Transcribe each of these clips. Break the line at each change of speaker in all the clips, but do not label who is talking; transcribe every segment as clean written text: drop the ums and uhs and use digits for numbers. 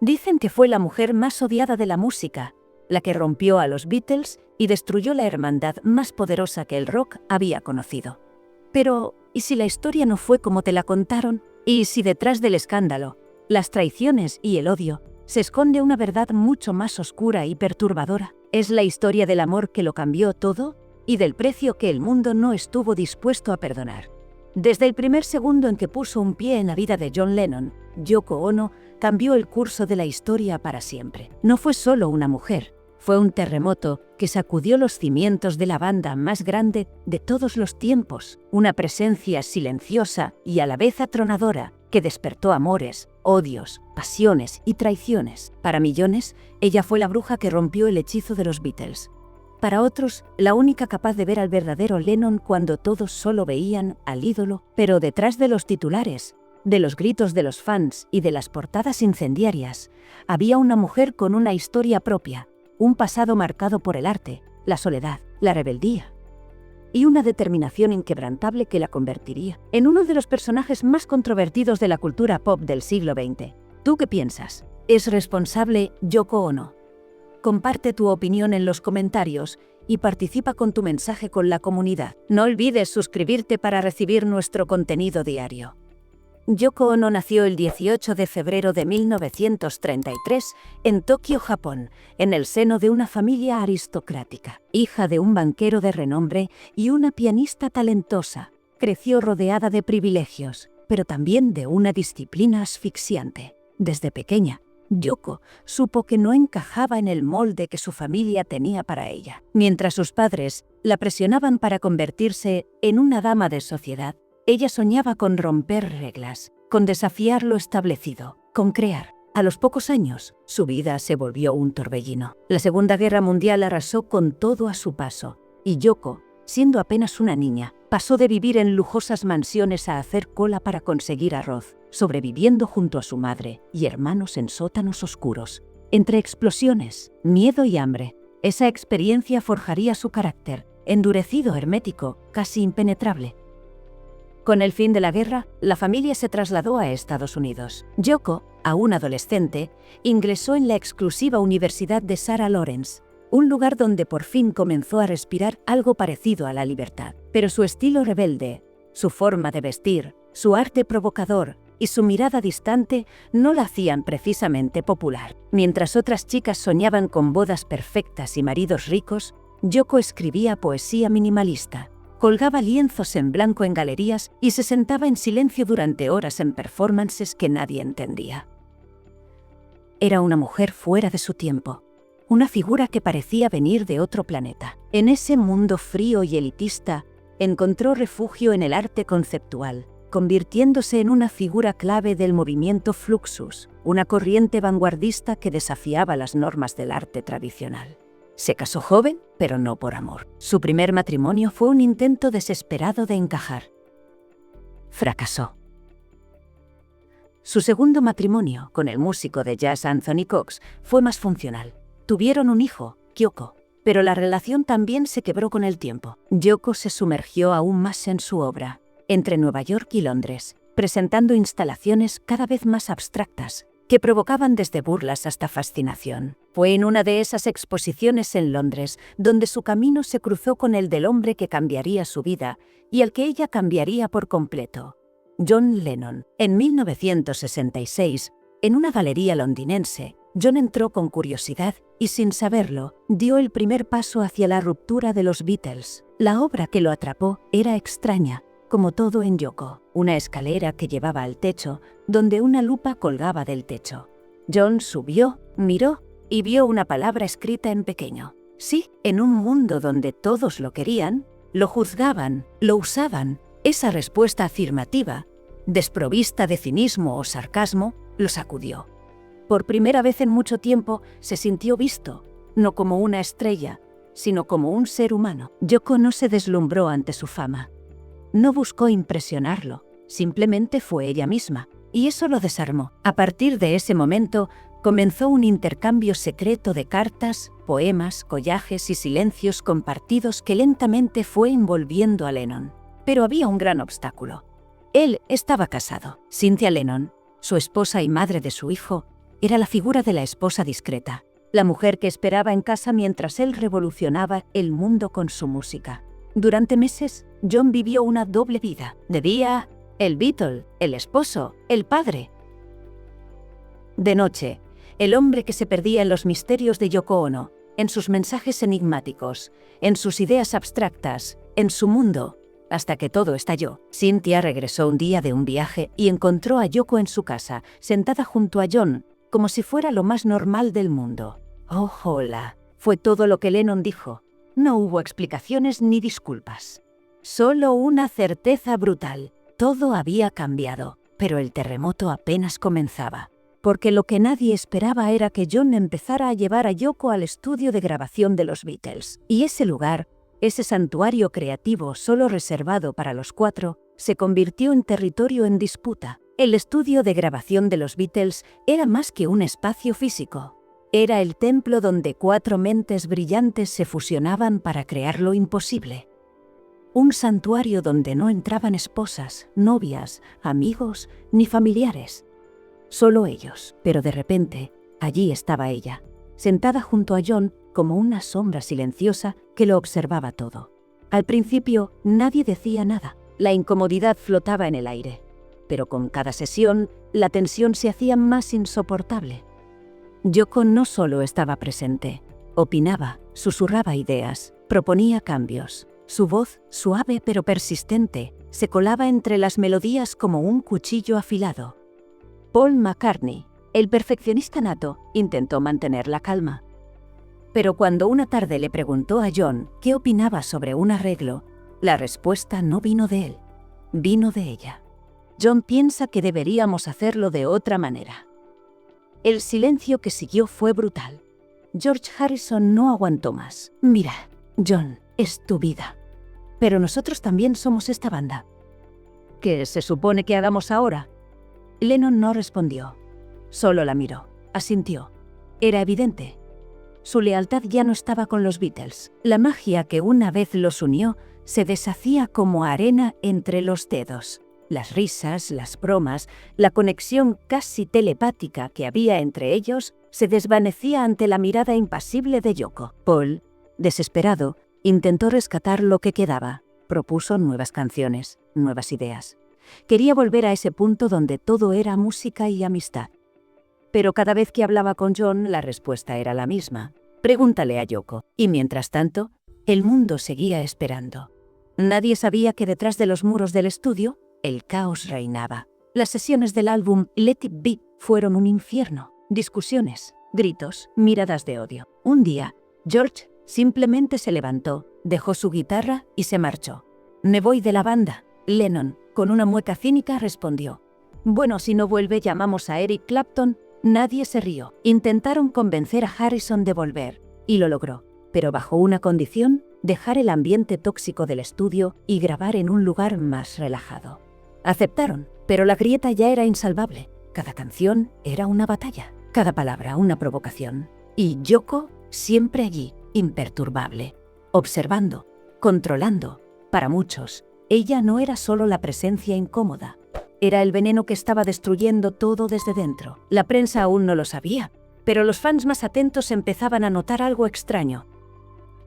Dicen que fue la mujer más odiada de la música, la que rompió a los Beatles y destruyó la hermandad más poderosa que el rock había conocido. Pero, ¿y si la historia no fue como te la contaron? ¿Y si detrás del escándalo, las traiciones y el odio, se esconde una verdad mucho más oscura y perturbadora? ¿Es la historia del amor que lo cambió todo y del precio que el mundo no estuvo dispuesto a perdonar? Desde el primer segundo en que puso un pie en la vida de John Lennon, Yoko Ono cambió el curso de la historia para siempre. No fue solo una mujer, fue un terremoto que sacudió los cimientos de la banda más grande de todos los tiempos, una presencia silenciosa y a la vez atronadora que despertó amores, odios, pasiones y traiciones. Para millones, ella fue la bruja que rompió el hechizo de los Beatles. Para otros, la única capaz de ver al verdadero Lennon cuando todos solo veían al ídolo, pero detrás de los titulares, de los gritos de los fans y de las portadas incendiarias, había una mujer con una historia propia, un pasado marcado por el arte, la soledad, la rebeldía y una determinación inquebrantable que la convertiría en uno de los personajes más controvertidos de la cultura pop del siglo XX. ¿Tú qué piensas? ¿Es responsable Yoko Ono? Comparte tu opinión en los comentarios y participa con tu mensaje con la comunidad. No olvides suscribirte para recibir nuestro contenido diario. Yoko Ono nació el 18 de febrero de 1933 en Tokio, Japón, en el seno de una familia aristocrática. Hija de un banquero de renombre y una pianista talentosa, creció rodeada de privilegios, pero también de una disciplina asfixiante. Desde pequeña, Yoko supo que no encajaba en el molde que su familia tenía para ella. Mientras sus padres la presionaban para convertirse en una dama de sociedad, ella soñaba con romper reglas, con desafiar lo establecido, con crear. A los pocos años, su vida se volvió un torbellino. La Segunda Guerra Mundial arrasó con todo a su paso, y Yoko, siendo apenas una niña, pasó de vivir en lujosas mansiones a hacer cola para conseguir arroz, sobreviviendo junto a su madre y hermanos en sótanos oscuros. Entre explosiones, miedo y hambre, esa experiencia forjaría su carácter, endurecido, hermético, casi impenetrable. Con el fin de la guerra, la familia se trasladó a Estados Unidos. Yoko, aún adolescente, ingresó en la exclusiva Universidad de Sarah Lawrence, un lugar donde por fin comenzó a respirar algo parecido a la libertad. Pero su estilo rebelde, su forma de vestir, su arte provocador y su mirada distante no la hacían precisamente popular. Mientras otras chicas soñaban con bodas perfectas y maridos ricos, Yoko escribía poesía minimalista. Colgaba lienzos en blanco en galerías y se sentaba en silencio durante horas en performances que nadie entendía. Era una mujer fuera de su tiempo, una figura que parecía venir de otro planeta. En ese mundo frío y elitista, encontró refugio en el arte conceptual, convirtiéndose en una figura clave del movimiento Fluxus, una corriente vanguardista que desafiaba las normas del arte tradicional. Se casó joven, pero no por amor. Su primer matrimonio fue un intento desesperado de encajar. Fracasó. Su segundo matrimonio, con el músico de jazz Anthony Cox, fue más funcional. Tuvieron un hijo, Kyoko, pero la relación también se quebró con el tiempo. Yoko se sumergió aún más en su obra, entre Nueva York y Londres, presentando instalaciones cada vez más abstractas, que provocaban desde burlas hasta fascinación. Fue en una de esas exposiciones en Londres donde su camino se cruzó con el del hombre que cambiaría su vida y al que ella cambiaría por completo, John Lennon. En 1966, en una galería londinense, John entró con curiosidad y, sin saberlo, dio el primer paso hacia la ruptura de los Beatles. La obra que lo atrapó era extraña, como todo en Yoko, una escalera que llevaba al techo, donde una lupa colgaba del techo. John subió, miró y vio una palabra escrita en pequeño. Sí, en un mundo donde todos lo querían, lo juzgaban, lo usaban, esa respuesta afirmativa, desprovista de cinismo o sarcasmo, lo sacudió. Por primera vez en mucho tiempo se sintió visto, no como una estrella, sino como un ser humano. Yoko no se deslumbró ante su fama. No buscó impresionarlo, simplemente fue ella misma, y eso lo desarmó. A partir de ese momento, comenzó un intercambio secreto de cartas, poemas, collages y silencios compartidos que lentamente fue envolviendo a Lennon. Pero había un gran obstáculo. Él estaba casado. Cynthia Lennon, su esposa y madre de su hijo, era la figura de la esposa discreta, la mujer que esperaba en casa mientras él revolucionaba el mundo con su música. Durante meses, John vivió una doble vida. De día, el Beatle, el esposo, el padre. De noche, el hombre que se perdía en los misterios de Yoko Ono, en sus mensajes enigmáticos, en sus ideas abstractas, en su mundo, hasta que todo estalló. Cynthia regresó un día de un viaje y encontró a Yoko en su casa, sentada junto a John, como si fuera lo más normal del mundo. «Oh, hola», fue todo lo que Lennon dijo. No hubo explicaciones ni disculpas. Solo una certeza brutal. Todo había cambiado, pero el terremoto apenas comenzaba. Porque lo que nadie esperaba era que John empezara a llevar a Yoko al estudio de grabación de los Beatles. Y ese lugar, ese santuario creativo solo reservado para los 4, se convirtió en territorio en disputa. El estudio de grabación de los Beatles era más que un espacio físico. Era el templo donde 4 mentes brillantes se fusionaban para crear lo imposible. Un santuario donde no entraban esposas, novias, amigos ni familiares. Solo ellos. Pero de repente, allí estaba ella, sentada junto a John como una sombra silenciosa que lo observaba todo. Al principio, nadie decía nada. La incomodidad flotaba en el aire. Pero con cada sesión, la tensión se hacía más insoportable. Yoko no solo estaba presente, opinaba, susurraba ideas, proponía cambios. Su voz, suave pero persistente, se colaba entre las melodías como un cuchillo afilado. Paul McCartney, el perfeccionista nato, intentó mantener la calma. Pero cuando una tarde le preguntó a John qué opinaba sobre un arreglo, la respuesta no vino de él, vino de ella. John piensa que deberíamos hacerlo de otra manera. El silencio que siguió fue brutal. George Harrison no aguantó más. Mira, John, es tu vida. Pero nosotros también somos esta banda. ¿Qué se supone que hagamos ahora? Lennon no respondió. Solo la miró. Asintió. Era evidente. Su lealtad ya no estaba con los Beatles. La magia que una vez los unió se deshacía como arena entre los dedos. Las risas, las bromas, la conexión casi telepática que había entre ellos se desvanecía ante la mirada impasible de Yoko. Paul, desesperado, intentó rescatar lo que quedaba. Propuso nuevas canciones, nuevas ideas. Quería volver a ese punto donde todo era música y amistad. Pero cada vez que hablaba con John, la respuesta era la misma. Pregúntale a Yoko. Y mientras tanto, el mundo seguía esperando. Nadie sabía que detrás de los muros del estudio, el caos reinaba. Las sesiones del álbum Let It Be fueron un infierno. Discusiones, gritos, miradas de odio. Un día, George simplemente se levantó, dejó su guitarra y se marchó. «Me voy de la banda». Lennon, con una mueca cínica, respondió. «Bueno, si no vuelve, llamamos a Eric Clapton». Nadie se rió. Intentaron convencer a Harrison de volver, y lo logró, pero bajo una condición: dejar el ambiente tóxico del estudio y grabar en un lugar más relajado. Aceptaron, pero la grieta ya era insalvable. Cada canción era una batalla, cada palabra una provocación. Y Yoko siempre allí, imperturbable, observando, controlando. Para muchos, ella no era solo la presencia incómoda, era el veneno que estaba destruyendo todo desde dentro. La prensa aún no lo sabía, pero los fans más atentos empezaban a notar algo extraño.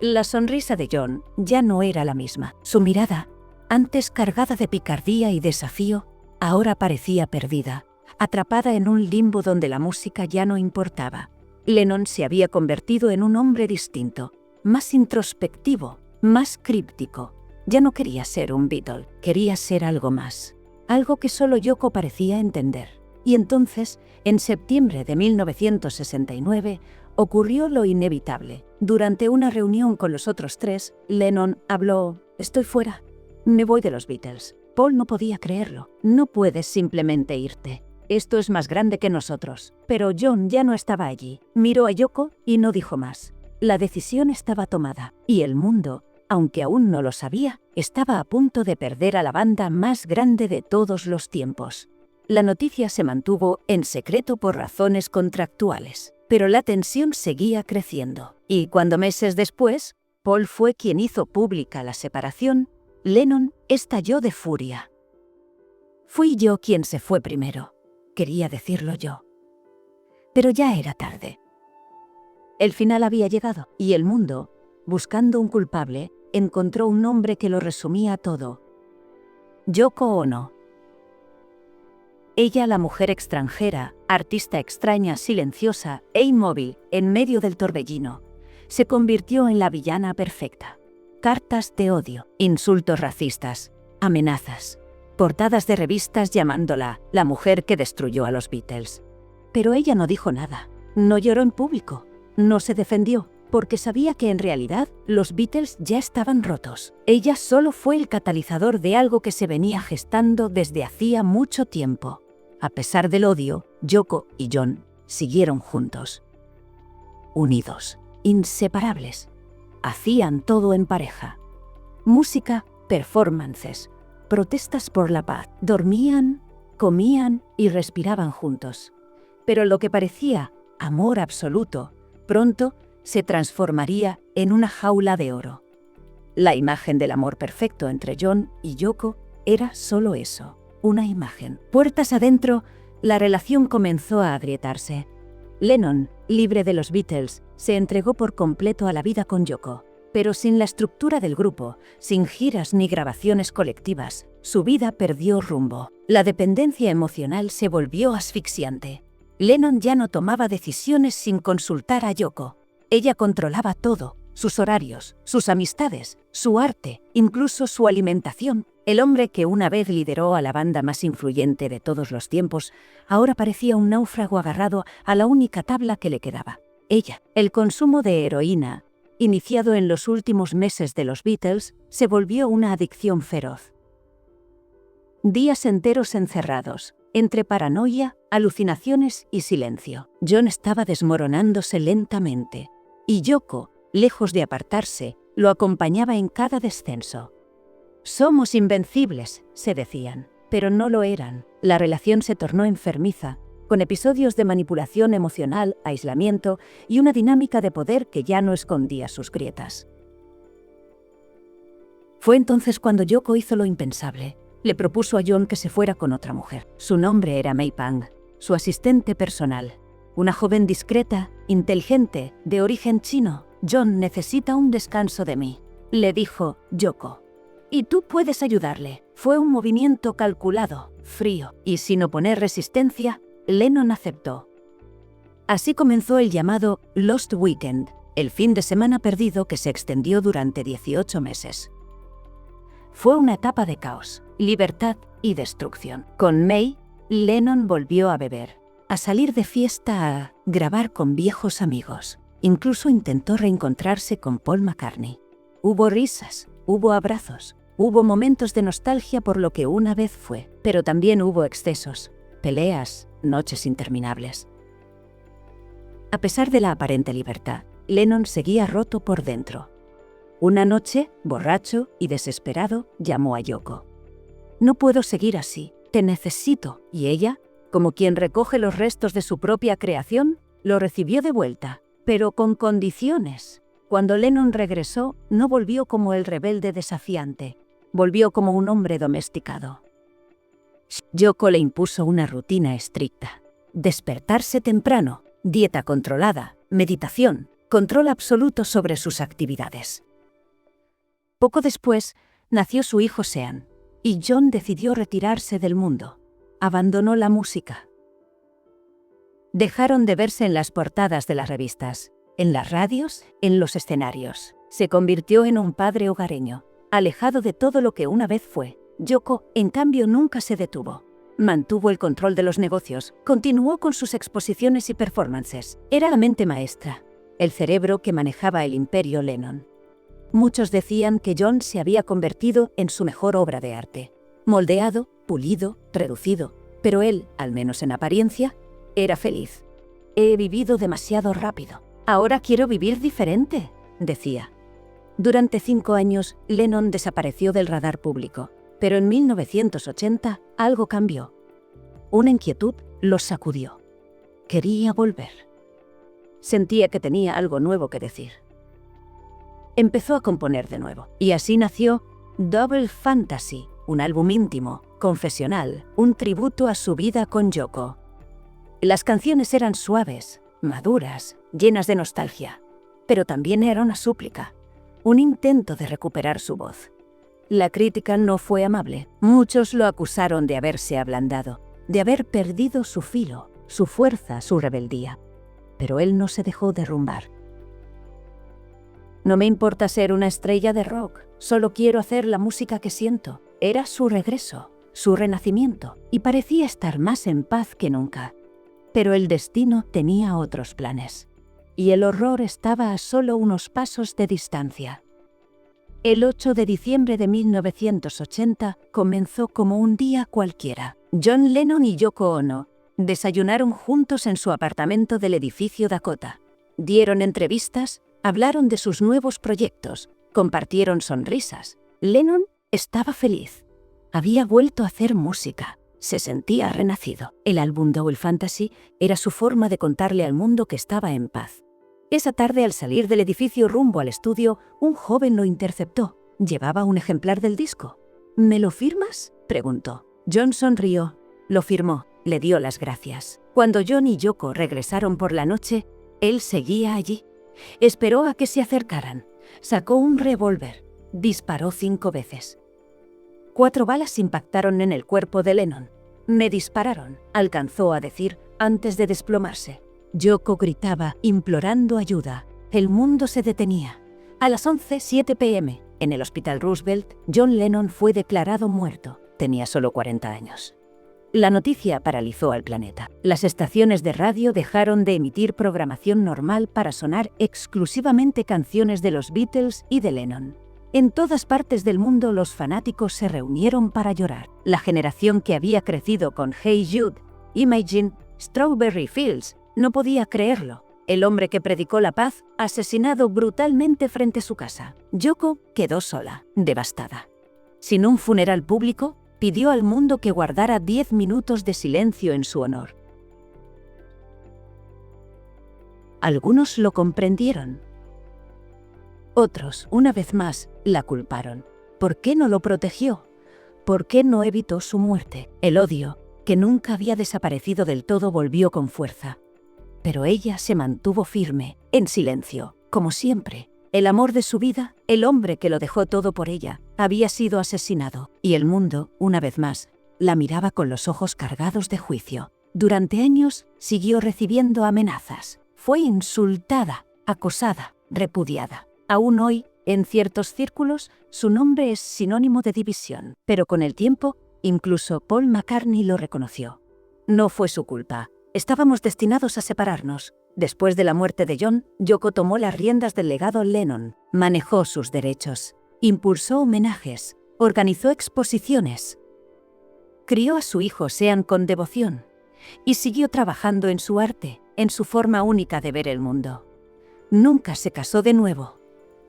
La sonrisa de John ya no era la misma. Su mirada, antes cargada de picardía y desafío, ahora parecía perdida, atrapada en un limbo donde la música ya no importaba. Lennon se había convertido en un hombre distinto, más introspectivo, más críptico. Ya no quería ser un Beatle, quería ser algo más, algo que solo Yoko parecía entender. Y entonces, en septiembre de 1969, ocurrió lo inevitable. Durante una reunión con los otros 3, Lennon habló: «Estoy fuera. Me voy de los Beatles». Paul no podía creerlo. «No puedes simplemente irte. Esto es más grande que nosotros». Pero John ya no estaba allí. Miró a Yoko y no dijo más. La decisión estaba tomada. Y el mundo, aunque aún no lo sabía, estaba a punto de perder a la banda más grande de todos los tiempos. La noticia se mantuvo en secreto por razones contractuales, pero la tensión seguía creciendo. Y cuando meses después, Paul fue quien hizo pública la separación, Lennon estalló de furia. «Fui yo quien se fue primero», quería decirlo yo. Pero ya era tarde. El final había llegado, y el mundo, buscando un culpable, encontró un nombre que lo resumía todo: Yoko Ono. Ella, la mujer extranjera, artista extraña, silenciosa e inmóvil en medio del torbellino, se convirtió en la villana perfecta. Cartas de odio, insultos racistas, amenazas, portadas de revistas llamándola la mujer que destruyó a los Beatles. Pero ella no dijo nada, no lloró en público, no se defendió, porque sabía que en realidad los Beatles ya estaban rotos. Ella solo fue el catalizador de algo que se venía gestando desde hacía mucho tiempo. A pesar del odio, Yoko y John siguieron juntos. Unidos, inseparables. Hacían todo en pareja. Música, performances, protestas por la paz. Dormían, comían y respiraban juntos. Pero lo que parecía amor absoluto, pronto se transformaría en una jaula de oro. La imagen del amor perfecto entre John y Yoko era solo eso, una imagen. Puertas adentro, la relación comenzó a agrietarse. Lennon, libre de los Beatles, se entregó por completo a la vida con Yoko. Pero sin la estructura del grupo, sin giras ni grabaciones colectivas, su vida perdió rumbo. La dependencia emocional se volvió asfixiante. Lennon ya no tomaba decisiones sin consultar a Yoko. Ella controlaba todo, sus horarios, sus amistades, su arte, incluso su alimentación. El hombre que una vez lideró a la banda más influyente de todos los tiempos, ahora parecía un náufrago agarrado a la única tabla que le quedaba: ella. El consumo de heroína, iniciado en los últimos meses de los Beatles, se volvió una adicción feroz. Días enteros encerrados, entre paranoia, alucinaciones y silencio. John estaba desmoronándose lentamente, y Yoko, lejos de apartarse, lo acompañaba en cada descenso. «Somos invencibles», se decían, pero no lo eran. La relación se tornó enfermiza, con episodios de manipulación emocional, aislamiento y una dinámica de poder que ya no escondía sus grietas. Fue entonces cuando Yoko hizo lo impensable. Le propuso a John que se fuera con otra mujer. Su nombre era May Pang, su asistente personal. Una joven discreta, inteligente, de origen chino. «John necesita un descanso de mí», le dijo Yoko. «Y tú puedes ayudarle». Fue un movimiento calculado, frío, y sin oponer resistencia, Lennon aceptó. Así comenzó el llamado Lost Weekend, el fin de semana perdido que se extendió durante 18 meses. Fue una etapa de caos, libertad y destrucción. Con May, Lennon volvió a beber, a salir de fiesta, a grabar con viejos amigos. Incluso intentó reencontrarse con Paul McCartney. Hubo risas, hubo abrazos, hubo momentos de nostalgia por lo que una vez fue, pero también hubo excesos, peleas, noches interminables. A pesar de la aparente libertad, Lennon seguía roto por dentro. Una noche, borracho y desesperado, llamó a Yoko. «No puedo seguir así, te necesito». Y ella, como quien recoge los restos de su propia creación, lo recibió de vuelta, pero con condiciones. Cuando Lennon regresó, no volvió como el rebelde desafiante, volvió como un hombre domesticado. Yoko le impuso una rutina estricta: despertarse temprano, dieta controlada, meditación, control absoluto sobre sus actividades. Poco después, nació su hijo Sean, y John decidió retirarse del mundo. Abandonó la música. Dejaron de verse en las portadas de las revistas, en las radios, en los escenarios. Se convirtió en un padre hogareño, alejado de todo lo que una vez fue. Yoko, en cambio, nunca se detuvo. Mantuvo el control de los negocios, continuó con sus exposiciones y performances. Era la mente maestra, el cerebro que manejaba el imperio Lennon. Muchos decían que John se había convertido en su mejor obra de arte. Moldeado, pulido, reducido, pero él, al menos en apariencia, era feliz. «He vivido demasiado rápido. Ahora quiero vivir diferente», decía. Durante 5 años, Lennon desapareció del radar público, pero en 1980 algo cambió. Una inquietud lo sacudió. Quería volver. Sentía que tenía algo nuevo que decir. Empezó a componer de nuevo, y así nació Double Fantasy, un álbum íntimo, confesional, un tributo a su vida con Yoko. Las canciones eran suaves, maduras, llenas de nostalgia, pero también era una súplica, un intento de recuperar su voz. La crítica no fue amable. Muchos lo acusaron de haberse ablandado, de haber perdido su filo, su fuerza, su rebeldía. Pero él no se dejó derrumbar. No me importa ser una estrella de rock, solo quiero hacer la música que siento. Era su regreso, su renacimiento, y parecía estar más en paz que nunca. Pero el destino tenía otros planes, y el horror estaba a solo unos pasos de distancia. El 8 de diciembre de 1980 comenzó como un día cualquiera. John Lennon y Yoko Ono desayunaron juntos en su apartamento del edificio Dakota. Dieron entrevistas, hablaron de sus nuevos proyectos, compartieron sonrisas. Lennon estaba feliz. Había vuelto a hacer música. Se sentía renacido. El álbum Double Fantasy era su forma de contarle al mundo que estaba en paz. Esa tarde, al salir del edificio rumbo al estudio, un joven lo interceptó. Llevaba un ejemplar del disco. ¿Me lo firmas?, preguntó. John sonrió. Lo firmó. Le dio las gracias. Cuando John y Yoko regresaron por la noche, él seguía allí. Esperó a que se acercaran. Sacó un revólver. Disparó 5 veces. 4 balas impactaron en el cuerpo de Lennon. «Me dispararon», alcanzó a decir antes de desplomarse. Yoko gritaba, implorando ayuda. El mundo se detenía. A las 11:07 p.m., en el Hospital Roosevelt, John Lennon fue declarado muerto. Tenía solo 40 años. La noticia paralizó al planeta. Las estaciones de radio dejaron de emitir programación normal para sonar exclusivamente canciones de los Beatles y de Lennon. En todas partes del mundo los fanáticos se reunieron para llorar. La generación que había crecido con Hey Jude, Imagine, Strawberry Fields, no podía creerlo. El hombre que predicó la paz, asesinado brutalmente frente a su casa. Yoko quedó sola, devastada. Sin un funeral público, pidió al mundo que guardara 10 minutos de silencio en su honor. Algunos lo comprendieron. Otros, una vez más, la culparon. ¿Por qué no lo protegió? ¿Por qué no evitó su muerte? El odio, que nunca había desaparecido del todo, volvió con fuerza. Pero ella se mantuvo firme, en silencio, como siempre. El amor de su vida, el hombre que lo dejó todo por ella, había sido asesinado. Y el mundo, una vez más, la miraba con los ojos cargados de juicio. Durante años siguió recibiendo amenazas. Fue insultada, acosada, repudiada. Aún hoy, en ciertos círculos, su nombre es sinónimo de división. Pero con el tiempo, incluso Paul McCartney lo reconoció. No fue su culpa. Estábamos destinados a separarnos. Después de la muerte de John, Yoko tomó las riendas del legado Lennon, manejó sus derechos, impulsó homenajes, organizó exposiciones, crió a su hijo Sean con devoción y siguió trabajando en su arte, en su forma única de ver el mundo. Nunca se casó de nuevo,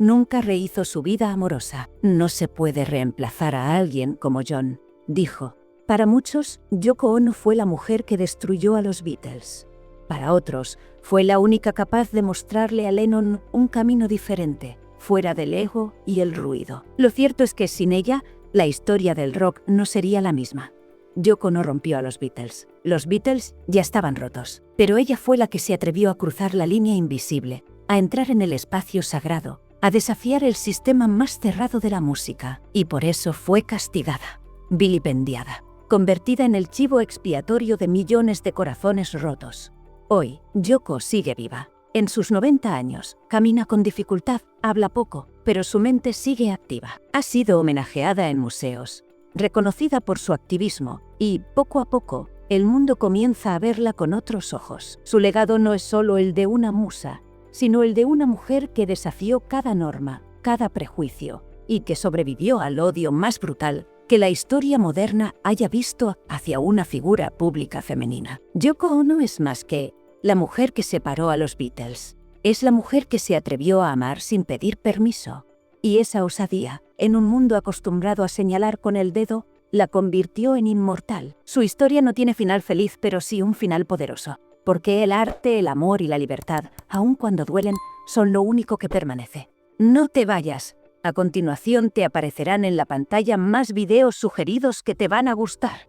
nunca rehizo su vida amorosa. No se puede reemplazar a alguien como John, dijo. Para muchos, Yoko Ono fue la mujer que destruyó a los Beatles. Para otros, fue la única capaz de mostrarle a Lennon un camino diferente, fuera del ego y el ruido. Lo cierto es que sin ella, la historia del rock no sería la misma. Yoko no rompió a los Beatles. Los Beatles ya estaban rotos. Pero ella fue la que se atrevió a cruzar la línea invisible, a entrar en el espacio sagrado, a desafiar el sistema más cerrado de la música. Y por eso fue castigada, vilipendiada, convertida en el chivo expiatorio de millones de corazones rotos. Hoy, Yoko sigue viva. En sus 90 años, camina con dificultad, habla poco, pero su mente sigue activa. Ha sido homenajeada en museos, reconocida por su activismo, y, poco a poco, el mundo comienza a verla con otros ojos. Su legado no es solo el de una musa, sino el de una mujer que desafió cada norma, cada prejuicio, y que sobrevivió al odio más brutal que la historia moderna haya visto hacia una figura pública femenina. Yoko Ono es más que la mujer que separó a los Beatles. Es la mujer que se atrevió a amar sin pedir permiso. Y esa osadía, en un mundo acostumbrado a señalar con el dedo, la convirtió en inmortal. Su historia no tiene final feliz, pero sí un final poderoso. Porque el arte, el amor y la libertad, aun cuando duelen, son lo único que permanece. No te vayas. A continuación te aparecerán en la pantalla más videos sugeridos que te van a gustar.